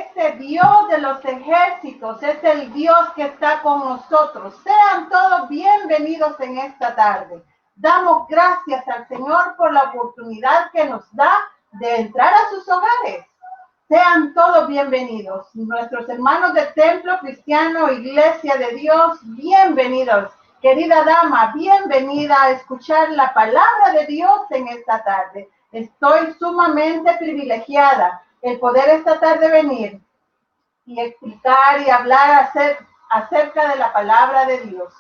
este Dios de los ejércitos es el Dios que está con nosotros. Sean todos bienvenidos en esta tarde. Damos gracias al Señor por la oportunidad que nos da de entrar a sus hogares. Sean todos bienvenidos. Nuestros hermanos del Templo Cristiano, Iglesia de Dios, bienvenidos. Querida dama, bienvenida a escuchar la palabra de Dios en esta tarde. Estoy sumamente privilegiada el poder esta tarde venir y explicar y hablar acerca de la palabra de Dios.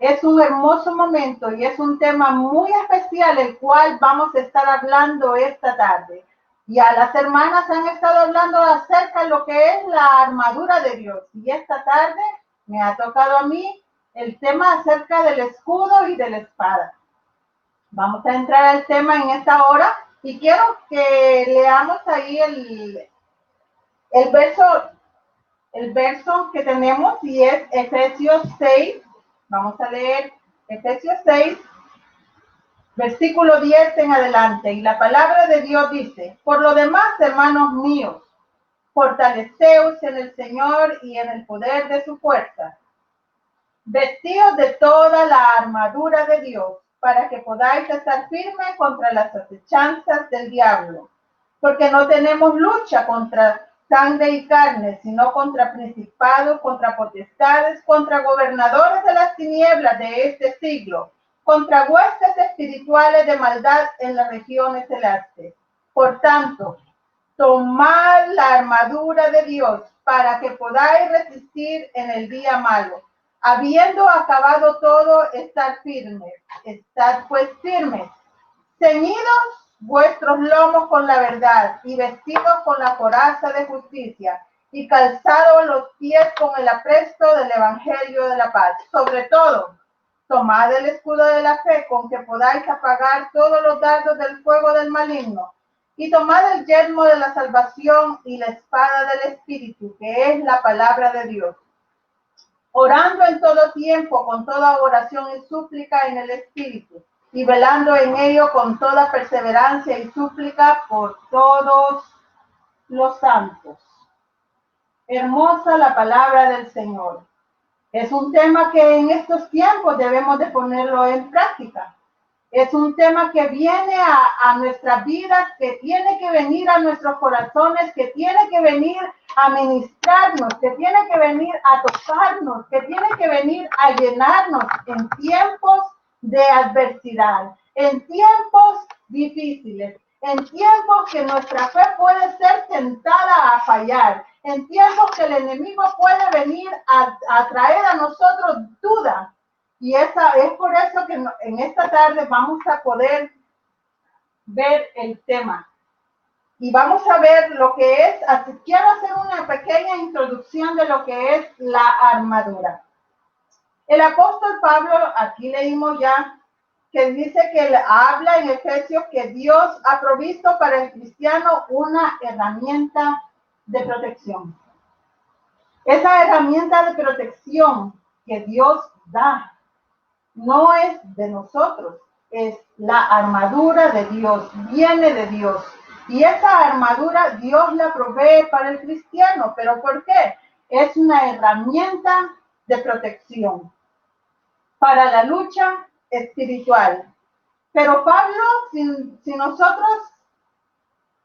Es un hermoso momento y es un tema muy especial el cual vamos a estar hablando esta tarde. Y a las hermanas han estado hablando acerca de lo que es la armadura de Dios. Y esta tarde me ha tocado a mí el tema acerca del escudo y de la espada. Vamos a entrar al tema en esta hora y quiero que leamos ahí el verso que tenemos y es Efesios 6. Vamos a leer Efesios 6, versículo 10 en adelante. Y la palabra de Dios dice: por lo demás, hermanos míos, fortaleceos en el Señor y en el poder de su fuerza. Vestidos de toda la armadura de Dios, para que podáis estar firmes contra las acechanzas del diablo. Porque no tenemos lucha contra sangre y carne, sino contra principados, contra potestades, contra gobernadores de las tinieblas de este siglo, contra huestes espirituales de maldad en las regiones celestes. Por tanto, tomad la armadura de Dios para que podáis resistir en el día malo. Habiendo acabado todo, estad firmes. Estad pues firmes, ceñidos vuestros lomos con la verdad y vestidos con la coraza de justicia y calzados los pies con el apresto del evangelio de la paz. Sobre todo, tomad el escudo de la fe con que podáis apagar todos los dardos del fuego del maligno. Y tomad el yelmo de la salvación y la espada del Espíritu, que es la palabra de Dios. Orando en todo tiempo, con toda oración y súplica en el Espíritu, y velando en ello con toda perseverancia y súplica por todos los santos. Hermosa la palabra del Señor. Es un tema que en estos tiempos debemos de ponerlo en práctica. Es un tema que viene a nuestras vidas, que tiene que venir a nuestros corazones, que tiene que venir a ministrarnos, que tiene que venir a tocarnos, que tiene que venir a llenarnos en tiempos de adversidad, en tiempos difíciles, en tiempos que nuestra fe puede ser tentada a fallar, en tiempos que el enemigo puede venir a traer a nosotros duda. Y es por eso que en esta tarde vamos a poder ver el tema. Y vamos a ver lo que es, quiero hacer una pequeña introducción de lo que es la armadura. El apóstol Pablo, aquí leímos ya, que dice que habla en Efesios que Dios ha provisto para el cristiano una herramienta de protección. Esa herramienta de protección que Dios da no es de nosotros, es la armadura de Dios, viene de Dios. Y esa armadura Dios la provee para el cristiano. ¿Pero por qué? Es una herramienta de protección para la lucha espiritual. Pero Pablo, si nosotros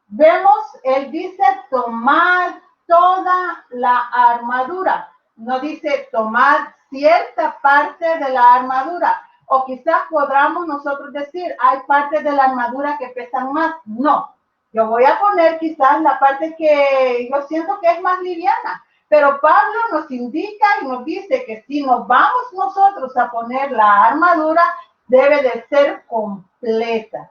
vemos, él dice tomad toda la armadura. No dice tomad cierta parte de la armadura. O quizás podamos nosotros decir, hay partes de la armadura que pesan más. No, yo voy a poner quizás la parte que yo siento que es más liviana. Pero Pablo nos indica y nos dice que si nos vamos nosotros a poner la armadura, debe de ser completa.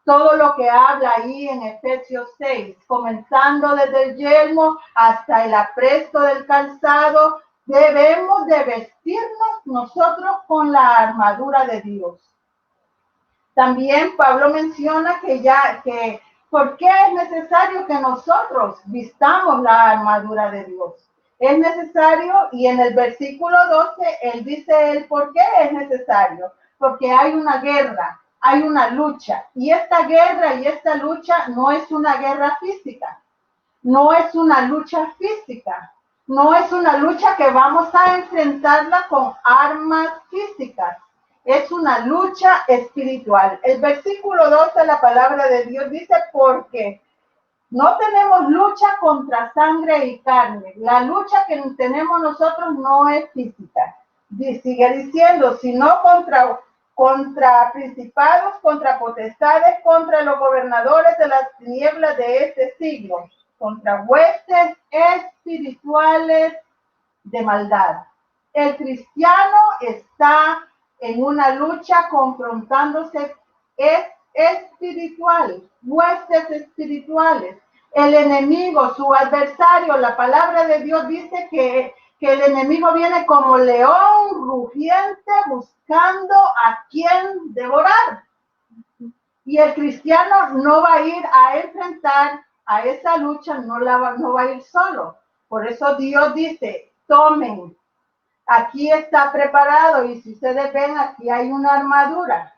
Todo lo que habla ahí en Efesios 6, comenzando desde el yelmo hasta el apresto del calzado, debemos de vestirnos nosotros con la armadura de Dios. También Pablo menciona que ¿por qué es necesario que nosotros vistamos la armadura de Dios? Es necesario, y en el versículo 12, él dice el por qué es necesario. Porque hay una guerra, hay una lucha, y esta guerra y esta lucha no es una guerra física. no es una lucha física, no es una lucha que vamos a enfrentarla con armas físicas, es una lucha espiritual. El versículo 2 de la palabra de Dios dice, porque no tenemos lucha contra sangre y carne. La lucha que tenemos nosotros no es física. Sigue diciendo, sino contra principados, contra potestades, contra los gobernadores de las tinieblas de este siglo, contra huestes espirituales de maldad. El cristiano está en una lucha confrontándose espiritual, huestes espirituales. El enemigo, su adversario, la palabra de Dios dice que el enemigo viene como león rugiente buscando a quien devorar. Y el cristiano no va a ir a enfrentar a esa lucha, no va a ir solo. Por eso Dios dice, tomen, aquí está preparado, y si ustedes ven, aquí hay una armadura.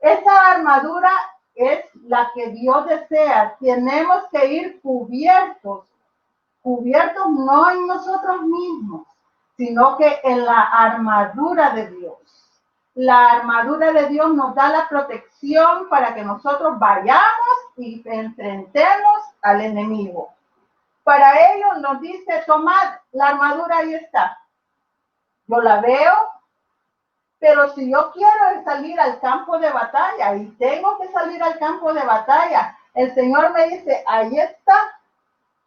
Esa armadura es la que Dios desea. Tenemos que ir cubiertos no en nosotros mismos, sino que en la armadura de Dios. La armadura de Dios nos da la protección para que nosotros vayamos y enfrentemos al enemigo. Para ello nos dice, tomad la armadura, ahí está. Yo la veo, pero si yo quiero salir al campo de batalla y tengo que salir al campo de batalla, el Señor me dice, ahí está.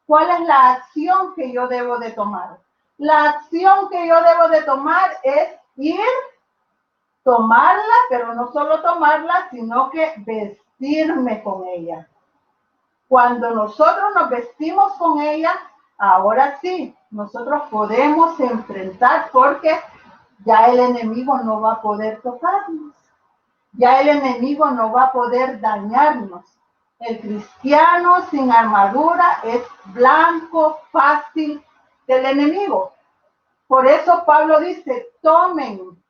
¿Cuál es la acción que yo debo de tomar? La acción que yo debo de tomar es ir, tomarla, pero no solo tomarla, sino que vestirme con ella. Cuando nosotros nos vestimos con ella, ahora sí, nosotros podemos enfrentar, porque ya el enemigo no va a poder tocarnos. Ya el enemigo no va a poder dañarnos. El cristiano sin armadura es blanco fácil del enemigo. Por eso Pablo dice, tomen,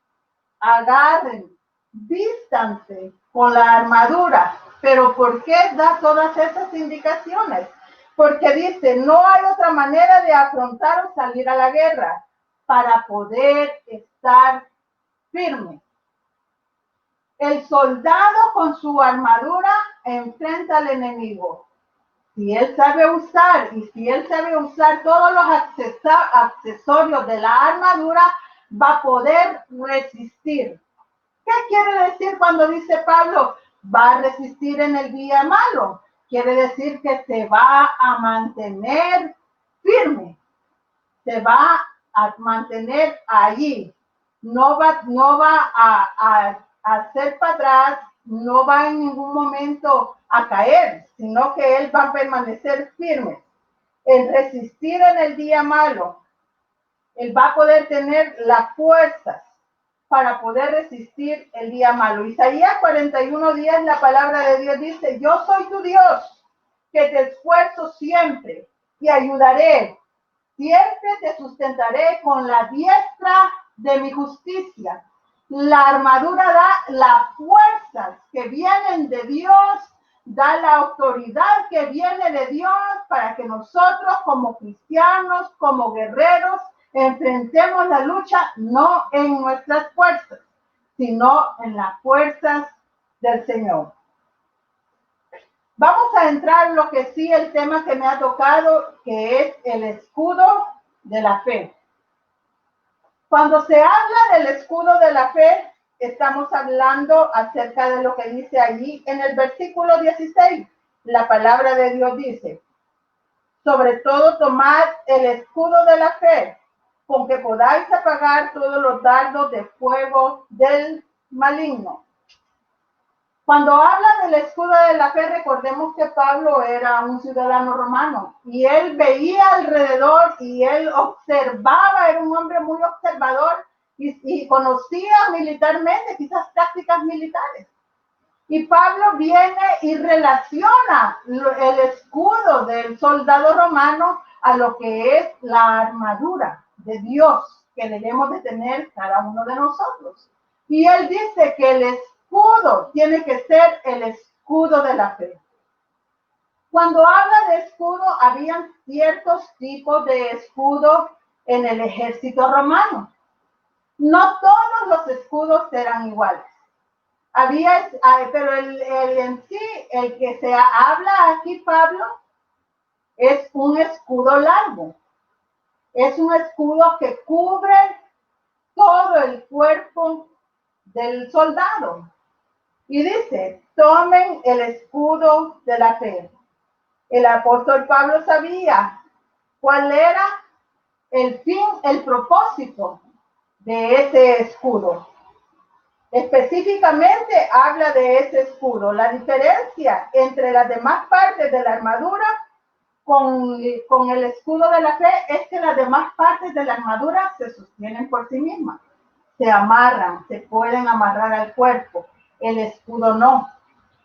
agarren, vístanse con la armadura. Pero ¿por qué da todas esas indicaciones? Porque dice, no hay otra manera de afrontar o salir a la guerra para poder estar firme. El soldado con su armadura enfrenta al enemigo. Si él sabe usar todos los accesorios de la armadura, va a poder resistir. ¿Qué quiere decir cuando dice Pablo, va a resistir en el día malo? Quiere decir que se va a mantener firme, se va a mantener allí, no va a hacer para atrás, no va en ningún momento a caer, sino que él va a permanecer firme. En resistir en el día malo, él va a poder tener las fuerzas para poder resistir el día malo. Isaías 41:10, la palabra de Dios dice, yo soy tu Dios, que te esfuerzo siempre y ayudaré. Siempre te sustentaré con la diestra de mi justicia. La armadura da las fuerzas que vienen de Dios, da la autoridad que viene de Dios para que nosotros como cristianos, como guerreros, enfrentemos la lucha no en nuestras fuerzas, sino en las fuerzas del Señor. Vamos a entrar en lo que sí, el tema que me ha tocado, que es el escudo de la fe. Cuando se habla del escudo de la fe, estamos hablando acerca de lo que dice allí en el versículo 16. La palabra de Dios dice, sobre todo tomad el escudo de la fe, con que podáis apagar todos los dardos de fuego del maligno. Cuando habla del escudo de la fe, recordemos que Pablo era un ciudadano romano y él veía alrededor y él observaba, era un hombre muy observador y conocía militarmente, quizás tácticas militares. Y Pablo viene y relaciona el escudo del soldado romano a lo que es la armadura de Dios que debemos de tener cada uno de nosotros. Y él dice que el escudo tiene que ser el escudo de la fe. Cuando habla de escudo, habían ciertos tipos de escudo en el ejército romano. No todos los escudos eran iguales. Pero en sí, el que se habla aquí, Pablo, es un escudo largo. Es un escudo que cubre todo el cuerpo del soldado. Y dice, tomen el escudo de la fe. El apóstol Pablo sabía cuál era el fin, el propósito de ese escudo. Específicamente habla de ese escudo. La diferencia entre las demás partes de la armadura con el escudo de la fe es que las demás partes de la armadura se sostienen por sí mismas. Se amarran, se pueden amarrar al cuerpo. El escudo no.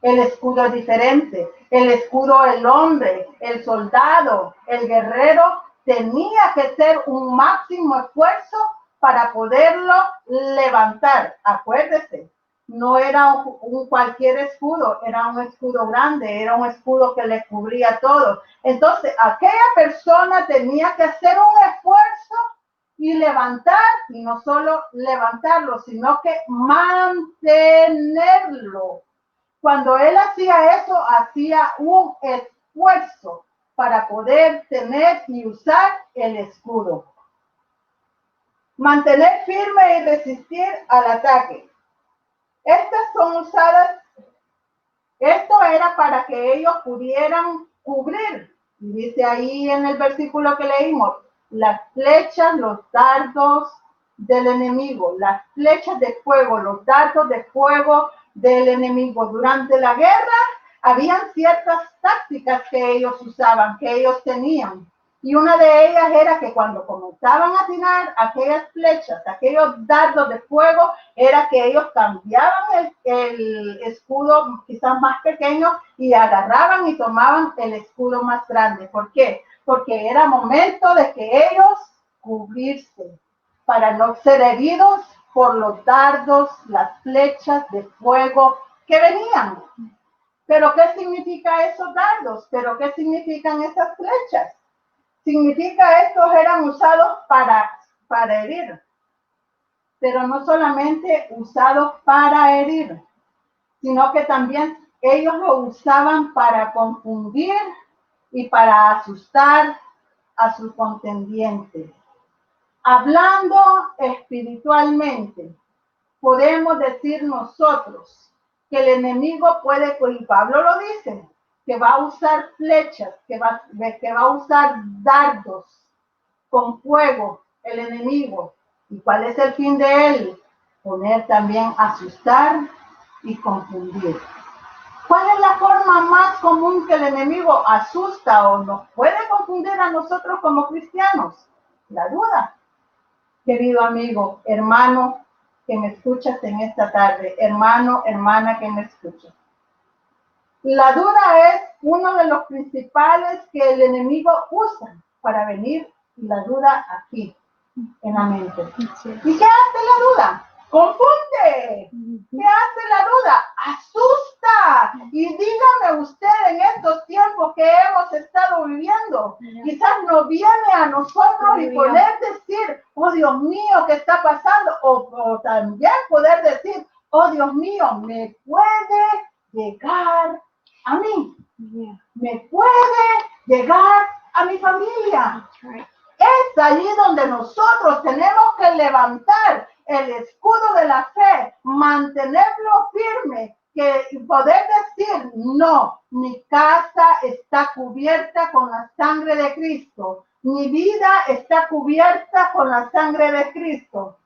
El escudo es diferente. El escudo, el hombre, el soldado, el guerrero, tenía que hacer un máximo esfuerzo para poderlo levantar. Acuérdese, no era un cualquier escudo, era un escudo grande, era un escudo que le cubría todo. Entonces, aquella persona tenía que hacer un esfuerzo y levantar, y no solo levantarlo, sino que mantenerlo. Cuando él hacía eso, hacía un esfuerzo para poder tener y usar el escudo. Mantener firme y resistir al ataque. Estas son usadas, esto era para que ellos pudieran cubrir, dice ahí en el versículo que leímos, las flechas, los dardos del enemigo, las flechas de fuego, los dardos de fuego del enemigo. Durante la guerra habían ciertas tácticas que ellos usaban, que ellos tenían. Y una de ellas era que cuando comenzaban a tirar aquellas flechas, aquellos dardos de fuego, era que ellos cambiaban el escudo quizás más pequeño y agarraban y tomaban el escudo más grande. ¿Por qué? Porque era momento de que ellos cubrirse para no ser heridos por los dardos, las flechas de fuego que venían. ¿Pero qué significa esos dardos? ¿Pero qué significan esas flechas? Significa estos eran usados para herir, pero no solamente usados para herir, sino que también ellos lo usaban para confundir y para asustar a sus contendientes. Hablando espiritualmente, podemos decir nosotros que el enemigo puede, y Pablo lo dice, que va a usar flechas, que va a usar dardos con fuego, el enemigo. ¿Y cuál es el fin de él? Poner también, asustar y confundir. ¿Cuál es la forma más común que el enemigo asusta o nos puede confundir a nosotros como cristianos? La duda. Querido amigo, hermano que me escuchas en esta tarde, hermano, hermana que me escuchas. La duda es uno de los principales que el enemigo usa para venir la duda aquí, en la mente. ¿Y qué hace la duda? Confunde. ¿Qué hace la duda? Asusta. Y dígame usted en estos tiempos que hemos estado viviendo, quizás no viene a nosotros y poder decir, oh Dios mío, ¿qué está pasando? O también poder decir, oh Dios mío, me puede llegar a mí. Me puede llegar a mi familia. Es allí donde nosotros tenemos que levantar el escudo de la fe, mantenerlo firme, que poder decir, no, mi casa está cubierta con la sangre de Cristo, mi vida está cubierta con la sangre de Cristo,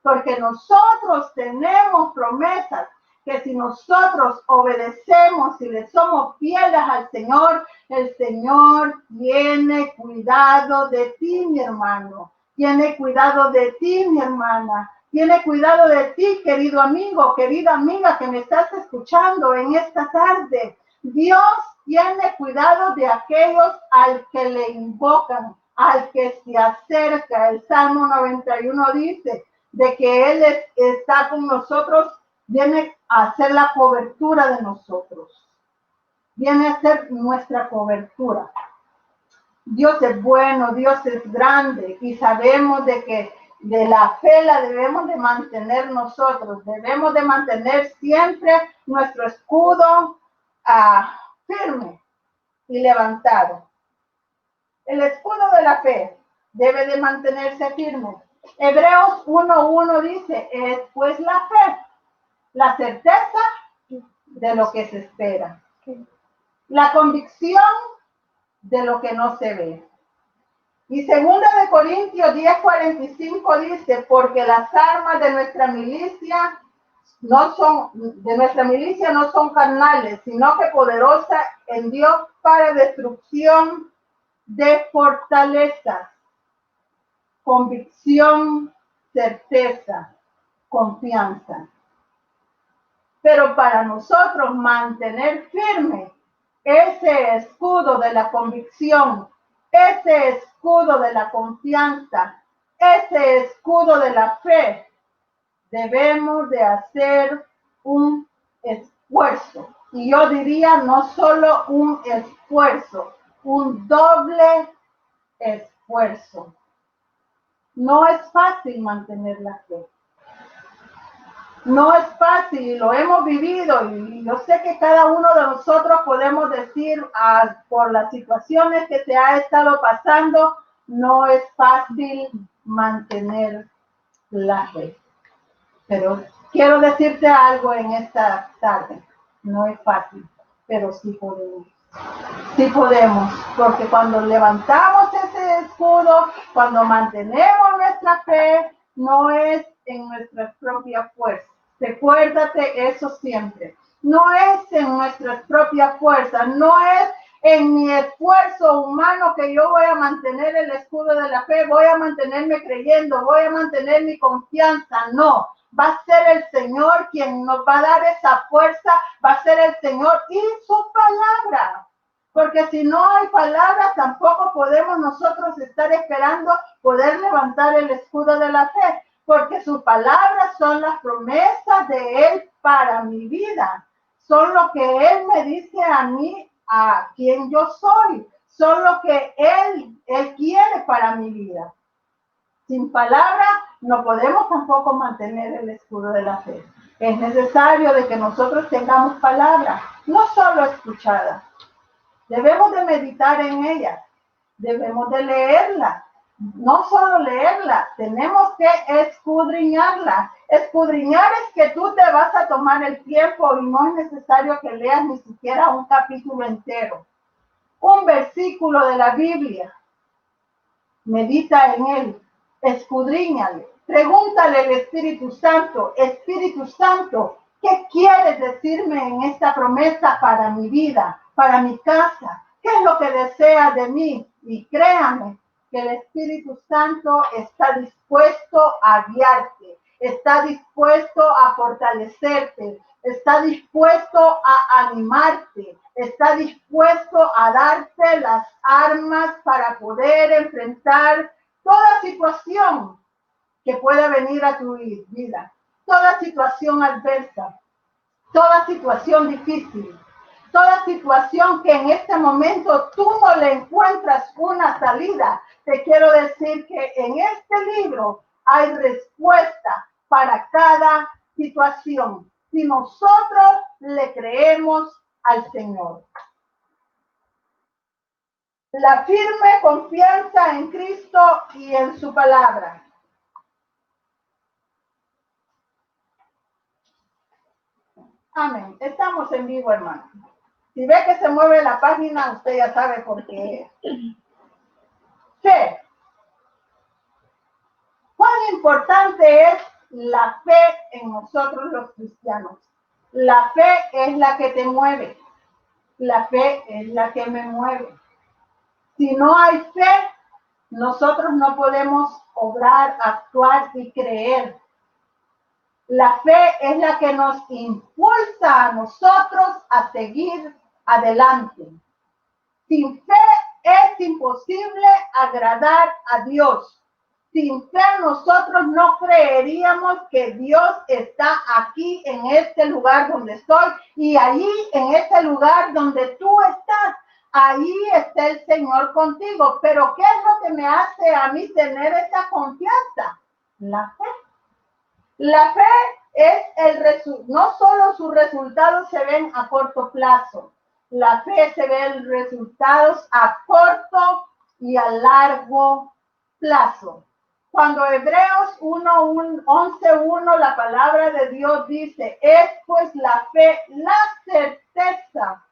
porque nosotros tenemos promesas que si nosotros obedecemos y le somos fieles al Señor, el Señor tiene cuidado de ti, mi hermano. Tiene cuidado de ti, mi hermana. Tiene cuidado de ti, querido amigo, querida amiga que me estás escuchando en esta tarde. Dios tiene cuidado de aquellos al que le invocan, al que se acerca. El Salmo 91 dice de que Él está con nosotros, viene a hacer la cobertura de nosotros. viene a ser nuestra cobertura. Dios es bueno, Dios es grande y sabemos de que de la fe la debemos de mantener nosotros. Debemos de mantener siempre nuestro escudo firme y levantado. El escudo de la fe debe de mantenerse firme. Hebreos 1:1 dice, es pues la fe, la certeza de lo que se espera, la convicción de lo que no se ve. Y 2 Corintios 10:45 dice, porque las armas de nuestra milicia no son carnales, sino que poderosas en Dios para destrucción de fortalezas, convicción, certeza, confianza. Pero para nosotros mantener firme ese escudo de la convicción, ese escudo de la confianza, ese escudo de la fe, debemos de hacer un esfuerzo. Y yo diría no solo un esfuerzo, un doble esfuerzo. No es fácil mantener la fe. No es fácil, lo hemos vivido y yo sé que cada uno de nosotros podemos decir por las situaciones que se ha estado pasando, no es fácil mantener la fe. Pero quiero decirte algo en esta tarde, no es fácil, pero sí podemos. Sí podemos, porque cuando levantamos ese escudo, cuando mantenemos nuestra fe, no es en nuestra propia fuerza. Recuérdate eso siempre. No es en nuestra propia fuerza, no es en mi esfuerzo humano que yo voy a mantener el escudo de la fe, voy a mantenerme creyendo, voy a mantener mi confianza. No, va a ser el Señor quien nos va a dar esa fuerza, va a ser el Señor y su palabra. Porque si no hay palabras, tampoco podemos nosotros estar esperando poder levantar el escudo de la fe. Porque sus palabras son las promesas de Él para mi vida. Son lo que Él me dice a mí, a quien yo soy. Son lo que Él quiere para mi vida. Sin palabra no podemos tampoco mantener el escudo de la fe. Es necesario de que nosotros tengamos palabra, no solo escuchada. Debemos de meditar en ella, debemos de leerla. No solo leerla, tenemos que escudriñarla. Escudriñar es que tú te vas a tomar el tiempo y no es necesario que leas ni siquiera un capítulo entero. Un versículo de la Biblia. Medita en él, escudriñale, pregúntale al Espíritu Santo, Espíritu Santo, ¿qué quieres decirme en esta promesa para mi vida, para mi casa? ¿Qué es lo que deseas de mí? Y créame que el Espíritu Santo está dispuesto a guiarte, está dispuesto a fortalecerte, está dispuesto a animarte, está dispuesto a darte las armas para poder enfrentar toda situación que pueda venir a tu vida, toda situación adversa, toda situación difícil, toda situación que en este momento tú no le encuentras una salida. Te quiero decir que en este libro hay respuesta para cada situación. Si nosotros le creemos al Señor. La firme confianza en Cristo y en su palabra. Amén. Estamos en vivo, hermano. Si ve que se mueve la página, usted ya sabe por qué. Fe. ¿Cuán importante es la fe en nosotros los cristianos? La fe es la que te mueve. La fe es la que me mueve. Si no hay fe, nosotros no podemos obrar, actuar y creer. La fe es la que nos impulsa a nosotros a seguir adelante. Sin fe es imposible agradar a Dios. Sin fe nosotros no creeríamos que Dios está aquí en este lugar donde estoy y allí en este lugar donde tú estás. Ahí está el Señor contigo. Pero ¿qué es lo que me hace a mí tener esa confianza? La fe. La fe es no solo sus resultados se ven a corto plazo. La fe se ven resultados a corto y a largo plazo. Cuando Hebreos 11:1, la palabra de Dios dice, es pues la fe, la certeza.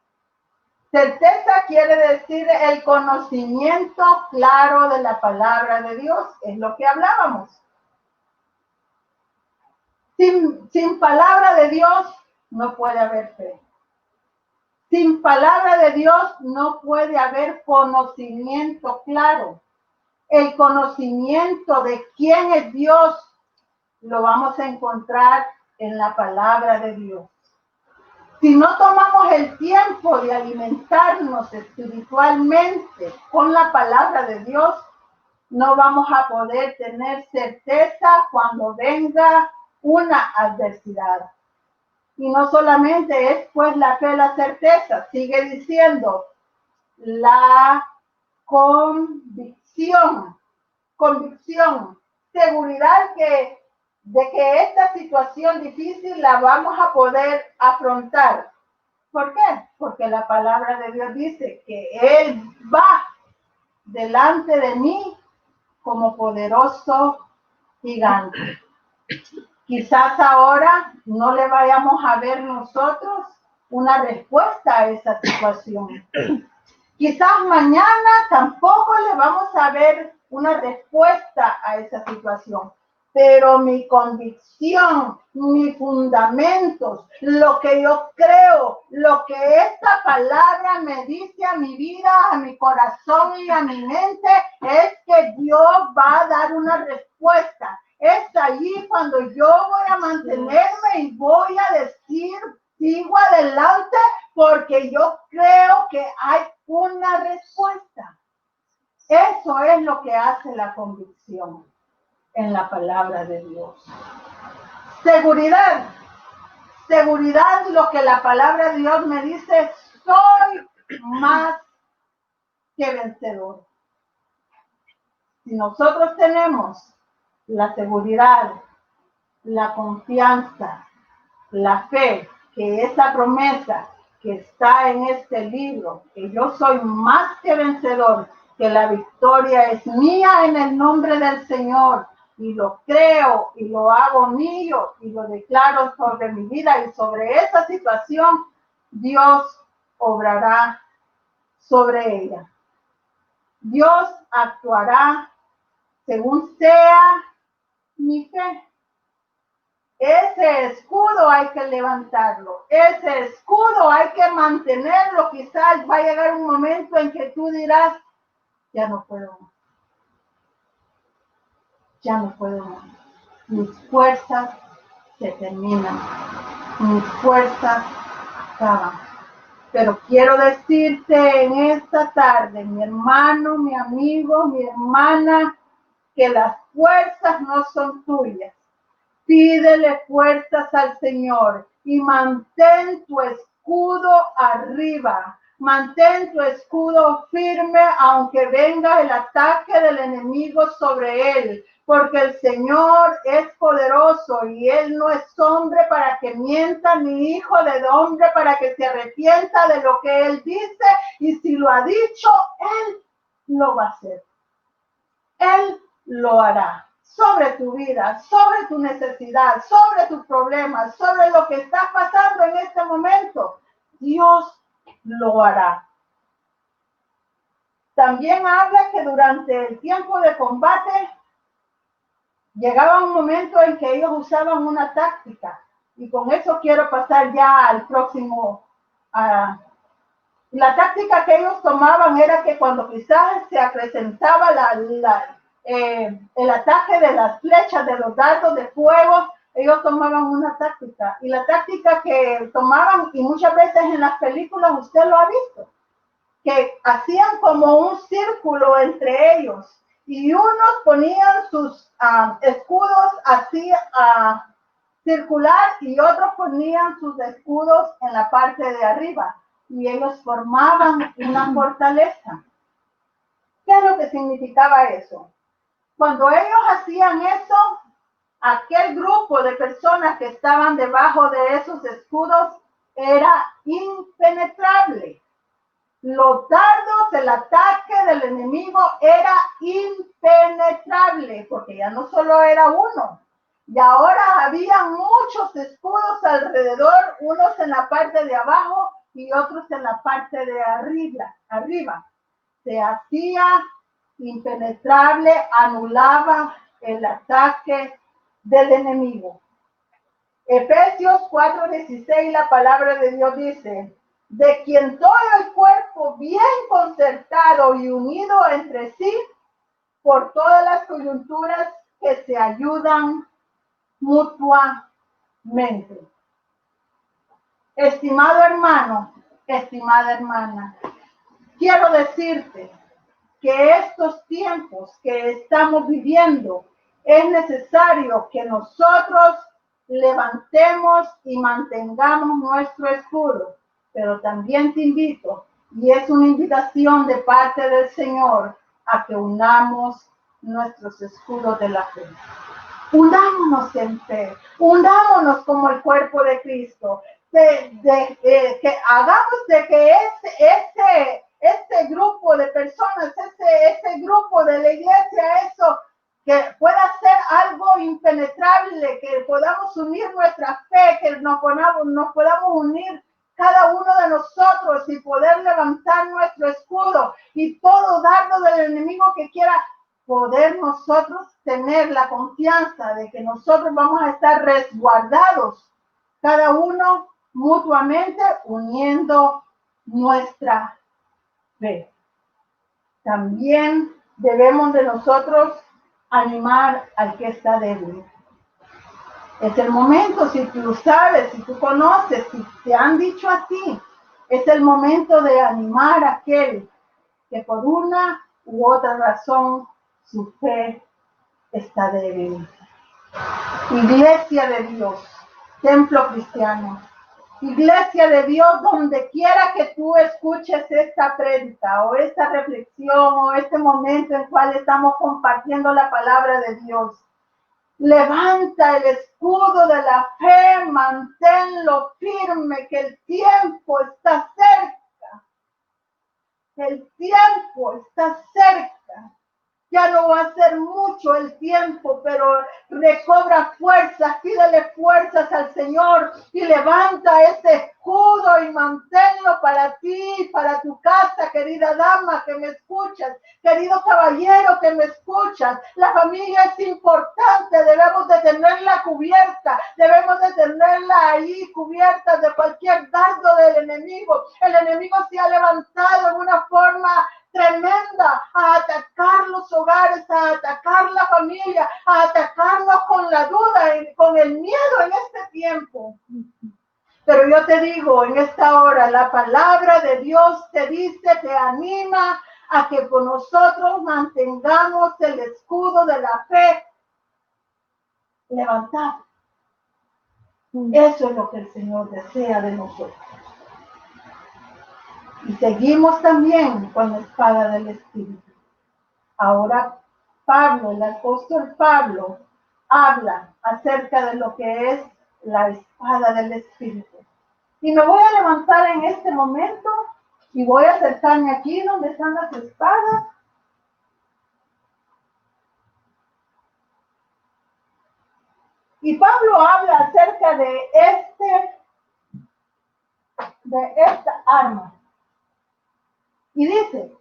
Certeza quiere decir el conocimiento claro de la palabra de Dios. Es lo que hablábamos. Sin palabra de Dios no puede haber fe. Sin palabra de Dios no puede haber conocimiento claro. El conocimiento de quién es Dios lo vamos a encontrar en la palabra de Dios. Si no tomamos el tiempo de alimentarnos espiritualmente con la palabra de Dios, no vamos a poder tener certeza cuando venga una adversidad. Y no solamente es pues la fe, la certeza, sigue diciendo la convicción, seguridad de que esta situación difícil la vamos a poder afrontar. ¿Por qué? Porque la palabra de Dios dice que Él va delante de mí como poderoso gigante. Quizás ahora no le vayamos a ver nosotros una respuesta a esa situación. Quizás mañana tampoco le vamos a ver una respuesta a esa situación. Pero mi convicción, mis fundamentos, lo que yo creo, lo que esta palabra me dice a mi vida, a mi corazón y a mi mente, es que Dios va a dar una respuesta. Es allí cuando yo voy a mantenerme y voy a decir, sigo adelante, porque yo creo que hay una respuesta. Eso es lo que hace la convicción en la palabra de Dios. Seguridad. Seguridad, lo que la palabra de Dios me dice, soy más que vencedor. Si nosotros tenemos la seguridad, la confianza, la fe, que esa promesa que está en este libro, que yo soy más que vencedor, que la victoria es mía en el nombre del Señor, y lo creo y lo hago mío y lo declaro sobre mi vida y sobre esa situación, Dios obrará sobre ella. Dios actuará según sea mi fe. Ese escudo hay que levantarlo, ese escudo hay que mantenerlo. Quizás va a llegar un momento en que tú dirás, ya no puedo más. Ya no puedo más. Mis fuerzas se terminan, mis fuerzas acaban. Pero quiero decirte en esta tarde, mi hermano, mi amigo, mi hermana, que las fuerzas no son tuyas. Pídele fuerzas al Señor y mantén tu escudo arriba. Mantén tu escudo firme aunque venga el ataque del enemigo sobre él. Porque el Señor es poderoso y Él no es hombre para que mienta, ni hijo de hombre para que se arrepienta de lo que Él dice. Y si lo ha dicho, Él lo va a hacer. Él lo hará. Sobre tu vida, sobre tu necesidad, sobre tus problemas, sobre lo que estás pasando en este momento, Dios lo hará. También habla que durante el tiempo de combate llegaba un momento en que ellos usaban una táctica, y con eso quiero pasar ya al próximo. La táctica que ellos tomaban era que cuando quizás se acrecentaba el ataque de las flechas, de los dardos de fuego, ellos tomaban una táctica. Y la táctica que tomaban, y muchas veces en las películas usted lo ha visto, que hacían como un círculo entre ellos. y unos ponían sus escudos así circular y otros ponían sus escudos en la parte de arriba y ellos formaban una fortaleza. ¿Qué es lo que significaba eso? Cuando ellos hacían eso, aquel grupo de personas que estaban debajo de esos escudos era impenetrable. Los dardos, el ataque del enemigo era impenetrable, porque ya no solo era uno, y ahora había muchos escudos alrededor, unos en la parte de abajo y otros en la parte de arriba. Se hacía impenetrable, anulaba el ataque del enemigo. Efesios 4:16, la palabra de Dios dice: de quien todo el cuerpo bien concertado y unido entre sí por todas las coyunturas que se ayudan mutuamente. Estimado hermano, estimada hermana, quiero decirte que estos tiempos que estamos viviendo es necesario que nosotros levantemos y mantengamos nuestro escudo. Pero también te invito, y es una invitación de parte del Señor, a que unamos nuestros escudos de la fe. Unámonos en fe, unámonos como el cuerpo de Cristo, que hagamos de que este grupo de personas, este grupo de la iglesia, eso, que pueda ser algo impenetrable, que podamos unir nuestra fe, que nos podamos unir cada uno de nosotros y poder levantar nuestro escudo y todo dardo del enemigo que quiera, poder nosotros tener la confianza de que nosotros vamos a estar resguardados, cada uno mutuamente uniendo nuestra fe. También debemos de nosotros animar al que está débil. Es el momento, si tú sabes, si tú conoces, si te han dicho a ti, es el momento de animar a aquel que por una u otra razón su fe está débil. Iglesia de Dios, templo cristiano, Iglesia de Dios, donde quiera que tú escuches esta prédica o esta reflexión o este momento en el cual estamos compartiendo la palabra de Dios, levanta el escudo de la fe, manténlo firme, que el tiempo está cerca. El tiempo está cerca. Ya no va a ser mucho el tiempo, pero recobra fuerzas, pídele fuerzas al Señor y levanta ese escudo y manténlo para ti, para tu casa, querida dama que me escuchas, querido caballero que me escuchas. La familia es importante, debemos de tenerla cubierta, debemos de tenerla ahí cubierta de cualquier dardo del enemigo. El enemigo se ha levantado en una forma tremenda a atacar los hogares, a atacar la familia, a atacarnos con la duda, con el miedo en este tiempo. Pero yo te digo, en esta hora, la palabra de Dios te dice, te anima a que por nosotros mantengamos el escudo de la fe levantado. Eso es lo que el Señor desea de nosotros. Y seguimos también con la espada del Espíritu. Ahora Pablo, el apóstol Pablo, habla acerca de lo que es la espada del Espíritu. Y me voy a levantar en este momento y voy a acercarme aquí donde están las espadas. Y Pablo habla acerca de esta arma. Y dice,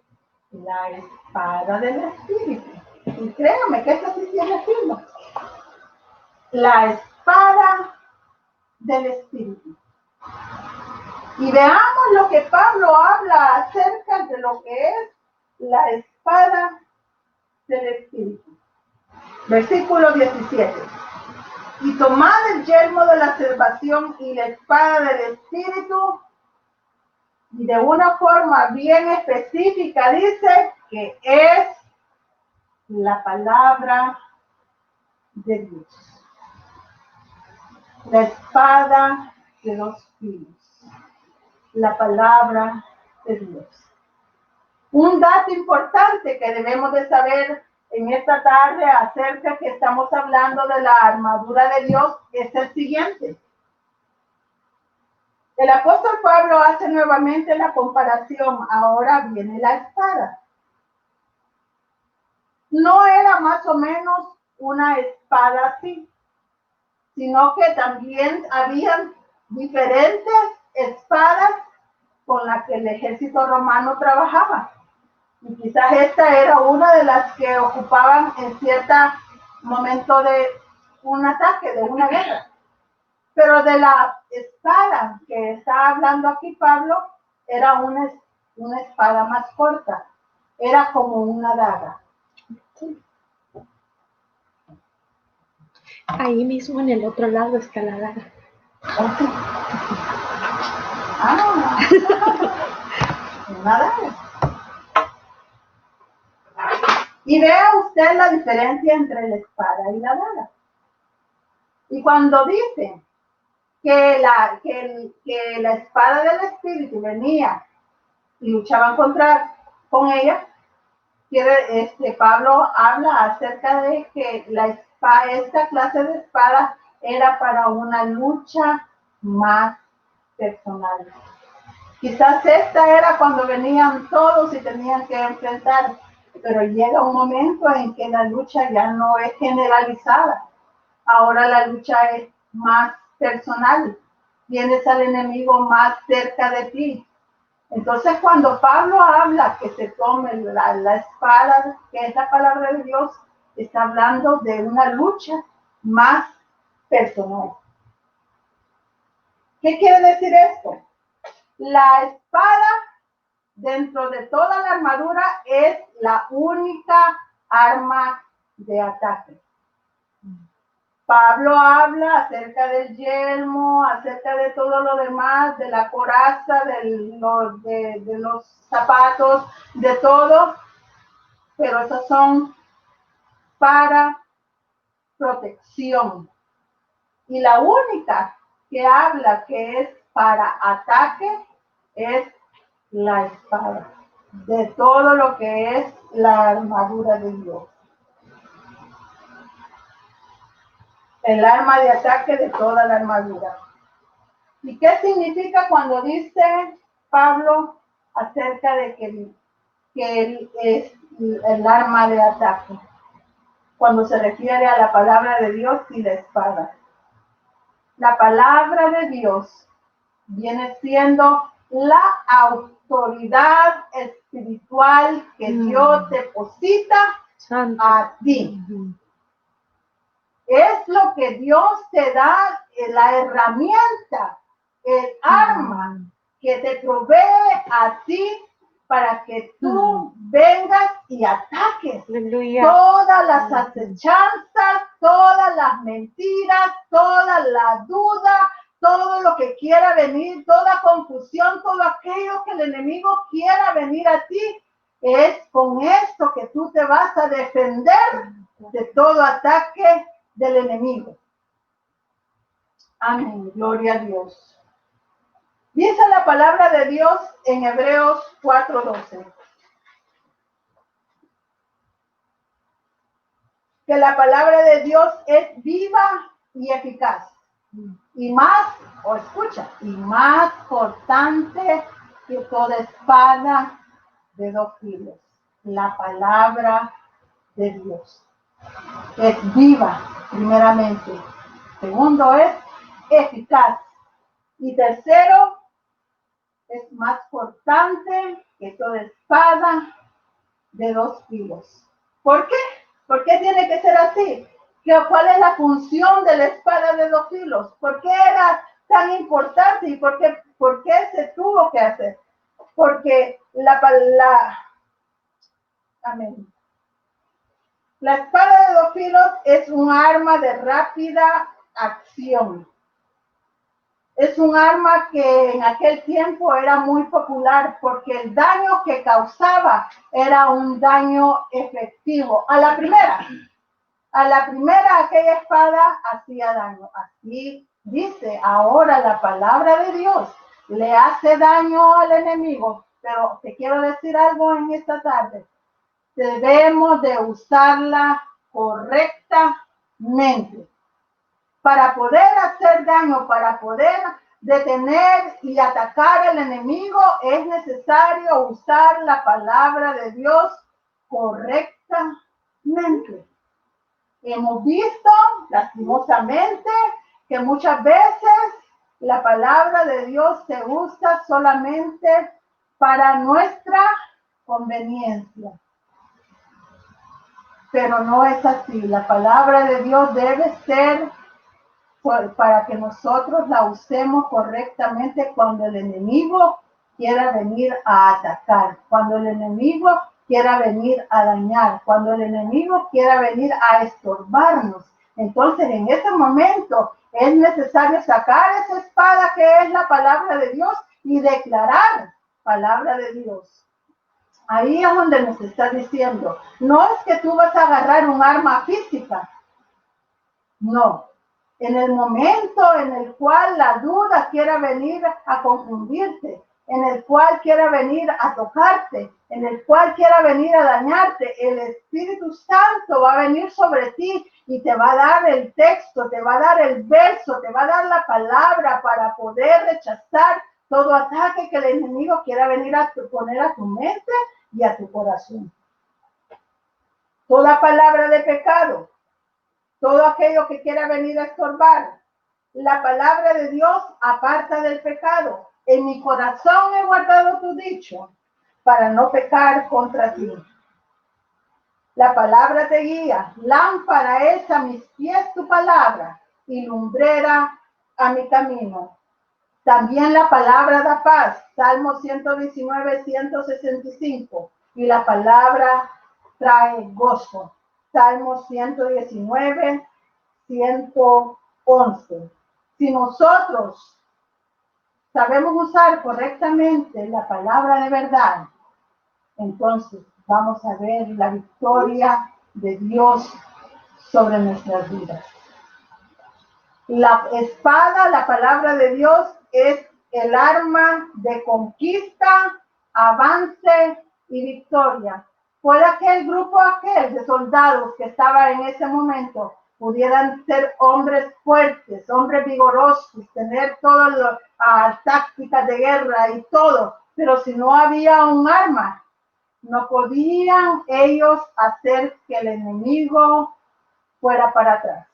la espada del Espíritu. Y créanme que esto sí tiene firma. La espada del Espíritu. Y veamos lo que Pablo habla acerca de lo que es la espada del Espíritu. Versículo 17. Y tomad el yelmo de la salvación y la espada del Espíritu. Y de una forma bien específica dice que es la palabra de Dios. La espada de dos filos. La palabra de Dios. Un dato importante que debemos de saber en esta tarde acerca que estamos hablando de la armadura de Dios es el siguiente. El apóstol Pablo hace nuevamente la comparación. Ahora viene la espada. No era más o menos una espada así, sino que también habían diferentes espadas con las que el ejército romano trabajaba. Y quizás esta era una de las que ocupaban en cierto momento de un ataque, de una guerra. Pero de la espada que está hablando aquí Pablo, era una espada más corta. Era como una daga. Ahí mismo en el otro lado está la daga. Okay. Una daga. Y vea usted la diferencia entre la espada y la daga. Y cuando dice que la espada del Espíritu venía y luchaban con ella, Pablo habla acerca de que esta clase de espada era para una lucha más personal. Quizás esta era cuando venían todos y tenían que enfrentar, pero llega un momento en que la lucha ya no es generalizada. Ahora la lucha es más personal. Tienes al enemigo más cerca de ti. Entonces, cuando Pablo habla que se tome la espada, que es la palabra de Dios, está hablando de una lucha más personal. ¿Qué quiere decir esto? La espada dentro de toda la armadura es la única arma de ataque. Pablo habla acerca del yelmo, acerca de todo lo demás, de la coraza, de los zapatos, de todo, pero esos son para protección. Y la única que habla que es para ataque es la espada, de todo lo que es la armadura de Dios. El arma de ataque de toda la armadura. ¿Y qué significa cuando dice Pablo acerca de que él es el arma de ataque? Cuando se refiere a la palabra de Dios y la espada. La palabra de Dios viene siendo la autoridad espiritual que Dios deposita a ti. Es lo que Dios te da, la herramienta, el arma que te provee a ti para que tú vengas y ataques todas las acechanzas, todas las mentiras, toda la duda, todo lo que quiera venir, toda confusión, todo aquello que el enemigo quiera venir a ti. Es con esto que tú te vas a defender de todo ataque del enemigo. Amén, gloria a Dios. Dice la palabra de Dios en Hebreos 4:12. Que la palabra de Dios es viva y eficaz. Y más, y más cortante que toda espada de dos filos. La palabra de Dios es viva, primeramente. Segundo, es eficaz. Y tercero, es más cortante que toda espada de dos filos. ¿Por qué? ¿Por qué tiene que ser así? ¿Cuál es la función de la espada de dos filos? ¿Por qué era tan importante y por qué se tuvo que hacer? Porque amén. La espada de dos filos es un arma de rápida acción. Es un arma que en aquel tiempo era muy popular porque el daño que causaba era un daño efectivo. A la primera aquella espada hacía daño. Así dice ahora la palabra de Dios. Le hace daño al enemigo. Pero te quiero decir algo en esta tarde. Debemos de usarla correctamente. Para poder hacer daño, para poder detener y atacar al enemigo, es necesario usar la palabra de Dios correctamente. Hemos visto, lastimosamente, que muchas veces la palabra de Dios se usa solamente para nuestra conveniencia. Pero no es así. La palabra de Dios debe ser para que nosotros la usemos correctamente cuando el enemigo quiera venir a atacar, cuando el enemigo quiera venir a dañar, cuando el enemigo quiera venir a estorbarnos. Entonces, en ese momento es necesario sacar esa espada que es la palabra de Dios y declarar palabra de Dios. Ahí es donde nos está diciendo, no es que tú vas a agarrar un arma física, no. En el momento en el cual la duda quiera venir a confundirte, en el cual quiera venir a tocarte, en el cual quiera venir a dañarte, el Espíritu Santo va a venir sobre ti y te va a dar el texto, te va a dar el verso, te va a dar la palabra para poder rechazar todo ataque que el enemigo quiera venir a poner a tu mente y a tu corazón. Toda palabra de pecado, todo aquello que quiera venir a estorbar, la palabra de Dios aparta del pecado. En mi corazón he guardado tu dicho para no pecar contra ti. La palabra te guía, lámpara es a mis pies tu palabra y lumbrera a mi camino. También la palabra da paz, Salmo 119, 165, y la palabra trae gozo, Salmo 119, 111. Si nosotros sabemos usar correctamente la palabra de verdad, entonces vamos a ver la victoria de Dios sobre nuestras vidas. La espada, la palabra de Dios, es el arma de conquista, avance y victoria. Puede aquel grupo de soldados que estaba en ese momento pudieran ser hombres fuertes, hombres vigorosos, tener todas las tácticas de guerra y todo, pero si no había un arma, no podían ellos hacer que el enemigo fuera para atrás.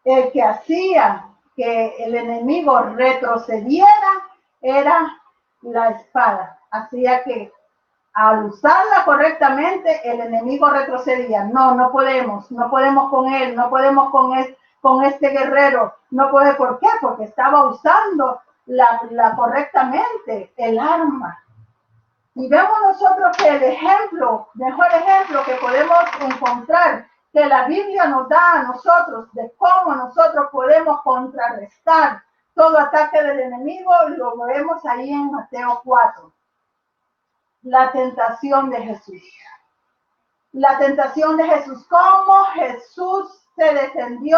El que hacía que el enemigo retrocediera era la espada. Hacía que al usarla correctamente el enemigo retrocedía. No podemos con él, no podemos con este guerrero. No puede, ¿por qué? Porque estaba usando correctamente el arma. Y vemos nosotros que el mejor ejemplo que podemos encontrar, que la Biblia nos da a nosotros de cómo nosotros podemos contrarrestar todo ataque del enemigo, lo vemos ahí en Mateo 4. La tentación de Jesús. La tentación de Jesús. Cómo Jesús se defendió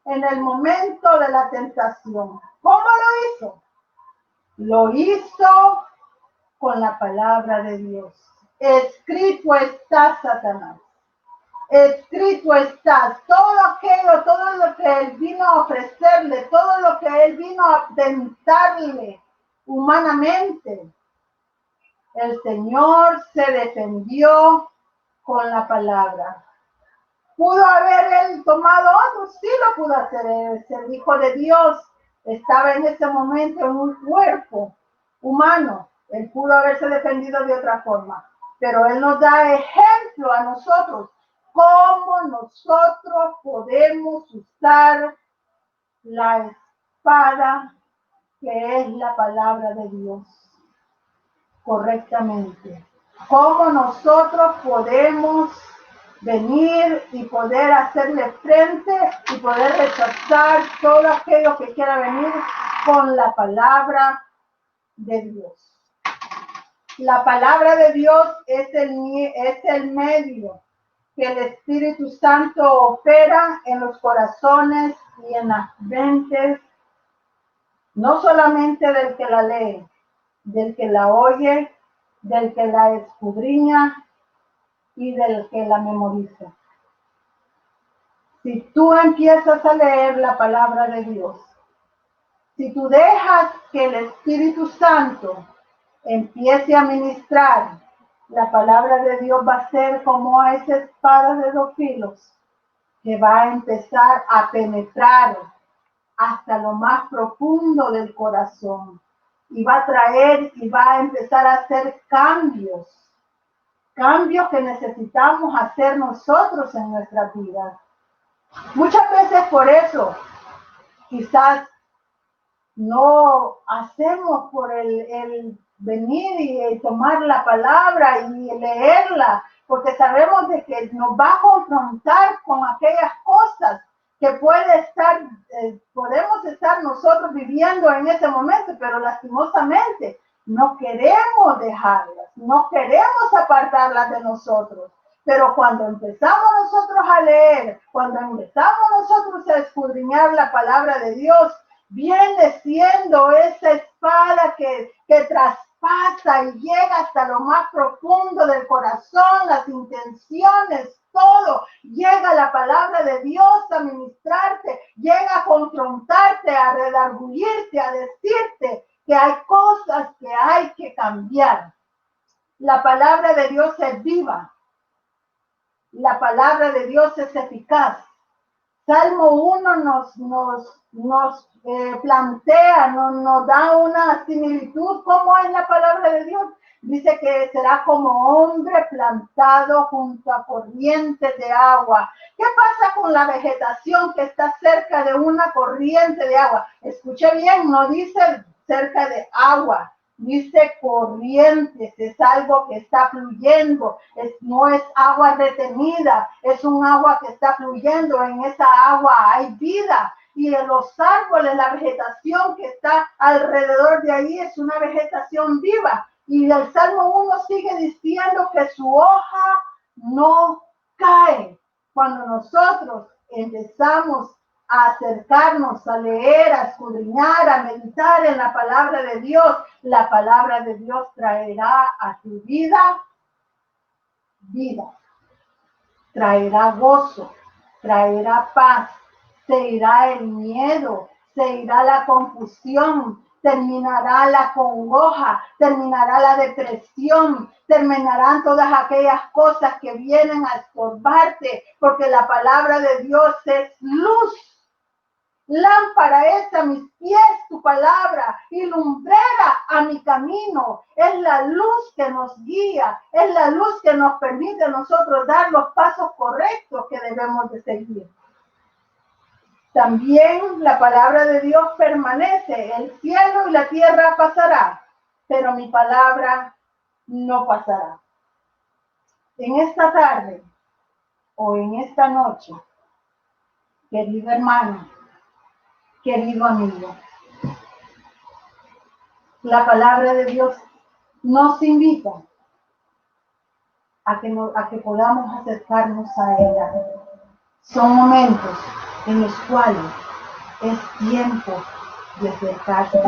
en el momento de la tentación. ¿Cómo lo hizo? Lo hizo con la palabra de Dios. Escrito está, Satanás. Escrito está. Todo lo que él vino a ofrecerle, todo lo que él vino a tentarle humanamente, el Señor se defendió con la palabra. ¿Pudo haber él tomado otro? Sí lo pudo hacer. El Hijo de Dios estaba en ese momento en un cuerpo humano. Él pudo haberse defendido de otra forma. Pero él nos da ejemplo a nosotros cómo nosotros podemos usar la espada que es la palabra de Dios correctamente. Cómo nosotros podemos venir y poder hacerle frente y poder rechazar todo aquello que quiera venir con la palabra de Dios. La palabra de Dios es el medio que el Espíritu Santo opera en los corazones y en las mentes, no solamente del que la lee, del que la oye, del que la escudriña y del que la memoriza. Si tú empiezas a leer la palabra de Dios, si tú dejas que el Espíritu Santo empiece a ministrar, la palabra de Dios va a ser como esa espada de dos filos que va a empezar a penetrar hasta lo más profundo del corazón y va a traer y va a empezar a hacer cambios que necesitamos hacer nosotros en nuestra vida. Muchas veces por eso quizás no hacemos por el venir y tomar la palabra y leerla, porque sabemos de que nos va a confrontar con aquellas cosas que podemos estar nosotros viviendo en ese momento, pero lastimosamente no queremos dejarlas, no queremos apartarlas de nosotros. Pero cuando empezamos nosotros a leer, cuando empezamos nosotros a escudriñar la palabra de Dios, viene siendo esa espada que traspasa y llega hasta lo más profundo del corazón, las intenciones, todo. Llega la palabra de Dios a ministrarte, llega a confrontarte, a redarguirte, a decirte que hay cosas que hay que cambiar. La palabra de Dios es viva. La palabra de Dios es eficaz. Salmo 1 nos plantea, nos da una similitud cómo es la palabra de Dios. Dice que será como hombre plantado junto a corrientes de agua. ¿Qué pasa con la vegetación que está cerca de una corriente de agua? Escuche bien, no dice cerca de agua. Dice corrientes, es algo que está fluyendo, no es agua retenida, es un agua que está fluyendo, en esa agua hay vida. Y en los árboles, la vegetación que está alrededor de ahí es una vegetación viva. Y el Salmo 1 sigue diciendo que su hoja no cae. Cuando nosotros empezamos a acercarnos, a leer, a escudriñar, a meditar en la palabra de Dios, la palabra de Dios traerá a tu vida vida, traerá gozo, traerá paz, se irá el miedo, se irá la confusión, terminará la congoja, terminará la depresión, terminarán todas aquellas cosas que vienen a estorbarte, porque la palabra de Dios es luz. Lámpara es a mis pies tu palabra y lumbrera a mi camino. Es la luz que nos guía, es la luz que nos permite a nosotros dar los pasos correctos que debemos de seguir. También la palabra de Dios permanece, el cielo y la tierra pasará, pero mi palabra no pasará. En esta tarde o en esta noche, querido hermano, querido amigo, la palabra de Dios nos invita a que podamos acercarnos a ella. Son momentos en los cuales es tiempo de acercarse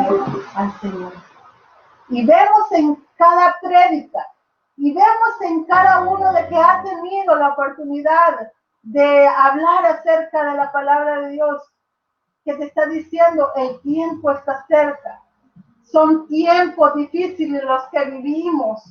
al Señor. Y vemos en cada prédica, y vemos en cada uno de que ha tenido la oportunidad de hablar acerca de la palabra de Dios, que te está diciendo el tiempo está cerca. Son tiempos difíciles los que vivimos,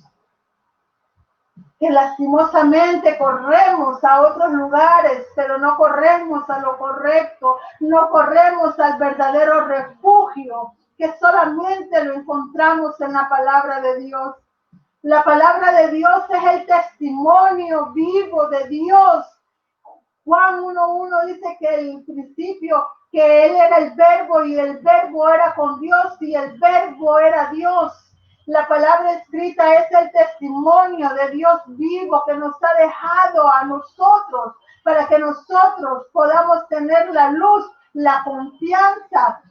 que lastimosamente corremos a otros lugares, pero no corremos a lo correcto, no corremos al verdadero refugio, que solamente lo encontramos en la palabra de Dios. La palabra de Dios es el testimonio vivo de Dios. Juan 1:1 dice que el principio, que Él era el verbo y el verbo era con Dios y el verbo era Dios. La palabra escrita es el testimonio de Dios vivo que nos ha dejado a nosotros para que nosotros podamos tener la luz, la confianza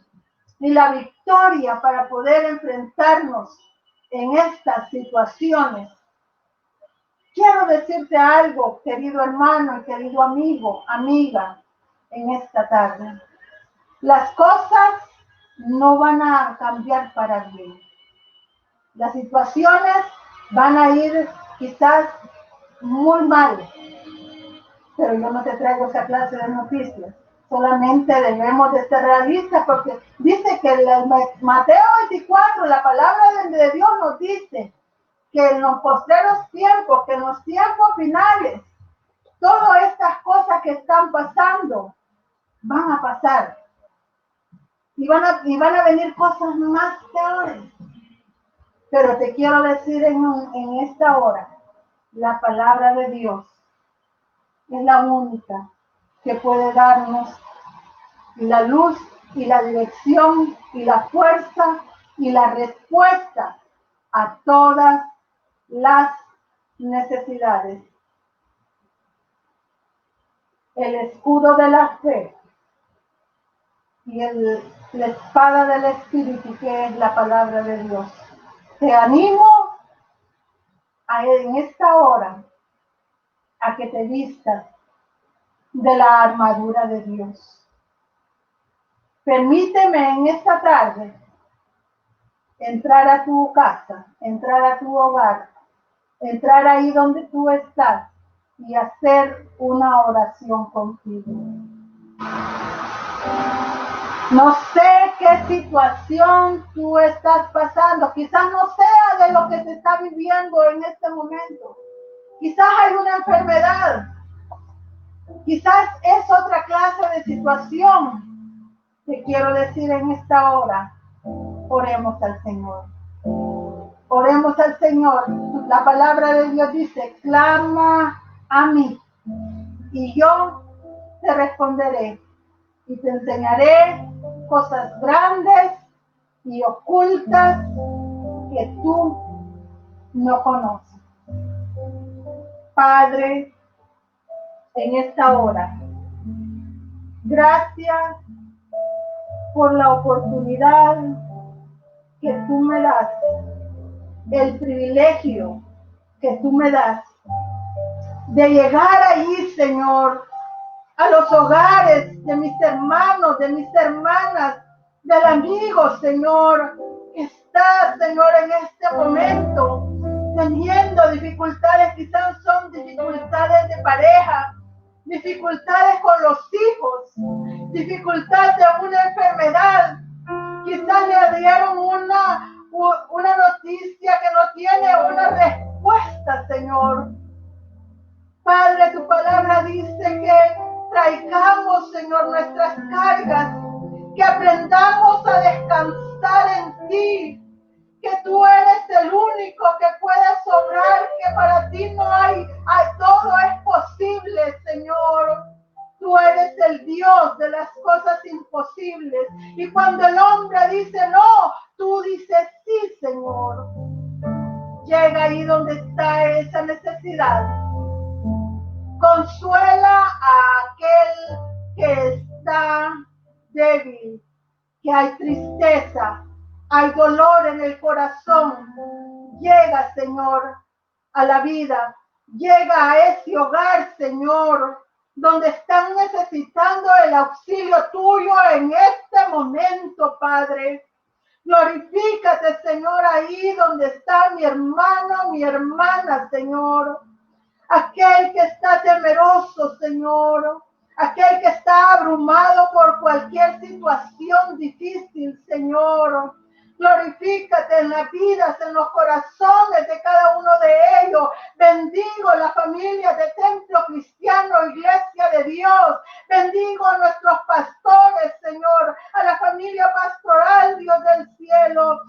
y la victoria para poder enfrentarnos en estas situaciones. Quiero decirte algo, querido hermano y querido amigo, amiga, en esta tarde. Las cosas no van a cambiar para bien. Las situaciones van a ir quizás muy mal, pero yo no te traigo esa clase de noticias. Solamente debemos de ser realistas porque dice que en Mateo 24, la palabra de Dios nos dice que en los postreros tiempos, que en los tiempos finales, todas estas cosas que están pasando van a pasar. Y van a venir cosas más peores. Pero te quiero decir en esta hora, la palabra de Dios es la única que puede darnos la luz y la dirección y la fuerza y la respuesta a todas las necesidades. El escudo de la fe y la espada del Espíritu, que es la palabra de Dios. Te animo en esta hora a que te vistas de la armadura de Dios. Permíteme en esta tarde entrar a tu casa, entrar a tu hogar, entrar ahí donde tú estás y hacer una oración contigo. No sé qué situación tú estás pasando, quizás no sea de lo que se está viviendo en este momento. Quizás hay una enfermedad, quizás es otra clase de situación. Te quiero decir en esta hora, oremos al Señor. Oremos al Señor. La palabra de Dios dice, clama a mí y yo te responderé y te enseñaré cosas grandes y ocultas que tú no conoces. Padre, en esta hora, gracias por la oportunidad que tú me das, el privilegio que tú me das de llegar ahí, Señor, a los hogares de mis hermanos, de mis hermanas, del amigo, Señor, que está, Señor, en este momento teniendo dificultades, quizás son dificultades de pareja, dificultades con los hijos, dificultad de una enfermedad, quizás le dieron una noticia que no tiene una respuesta, Señor. Padre, tu palabra dice que traigamos, Señor, nuestras cargas, que aprendamos a descansar en ti, que tú eres el único que puede sobrar, que para ti no hay, todo es posible, Señor. Tú eres el Dios de las cosas imposibles. Y cuando el hombre dice no, tú dices sí, Señor. Llega ahí donde está esa necesidad. Consuela a aquel que está débil, que hay tristeza, hay dolor en el corazón. Llega, Señor, a la vida. Llega a ese hogar, Señor, donde están necesitando el auxilio tuyo en este momento, Padre. Glorifícate, Señor, ahí donde está mi hermano, mi hermana, Señor. Aquel que está temeroso, Señor. Aquel que está abrumado por cualquier situación difícil, Señor. Glorifícate en las vidas, en los corazones de cada uno de ellos. Bendigo la familia de Templo Cristiano, Iglesia de Dios. Bendigo a nuestros pastores, Señor. A la familia pastoral, Dios del cielo.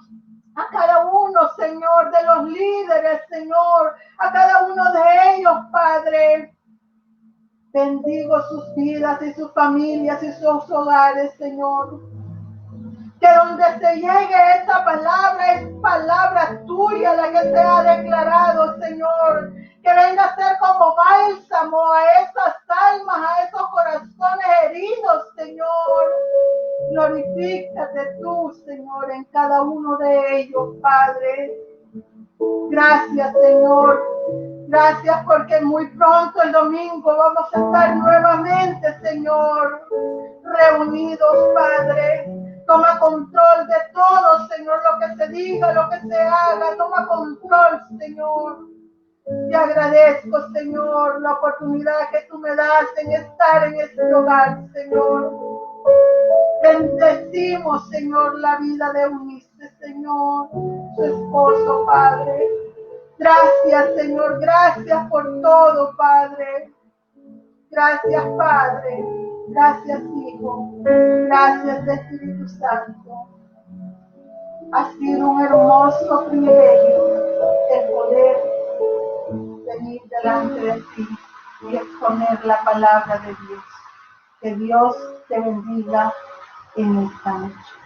A cada uno, Señor, de los líderes, Señor. A cada uno de ellos, Padre. Bendigo sus vidas y sus familias y sus hogares, Señor. Que donde se llegue esta palabra es palabra tuya la que se ha declarado, Señor. Que venga a ser como bálsamo a esas almas, a esos corazones heridos, Señor. Glorifícate tú, Señor, en cada uno de ellos, Padre. Gracias, Señor. Gracias porque muy pronto el domingo vamos a estar nuevamente, Señor, reunidos, Padre. Toma control de todo, Señor, lo que se diga, lo que se haga. Toma control, Señor. Te agradezco, Señor, la oportunidad que tú me das en estar en este hogar, Señor. Bendecimos, Señor, la vida de Eunice, Señor, su esposo, Padre. Gracias, Señor, gracias por todo, Padre. Gracias, Padre. Gracias, Hijo. Gracias, Espíritu Santo. Ha sido un hermoso privilegio el poder venir delante de ti y exponer la palabra de Dios. Que Dios te bendiga en esta noche.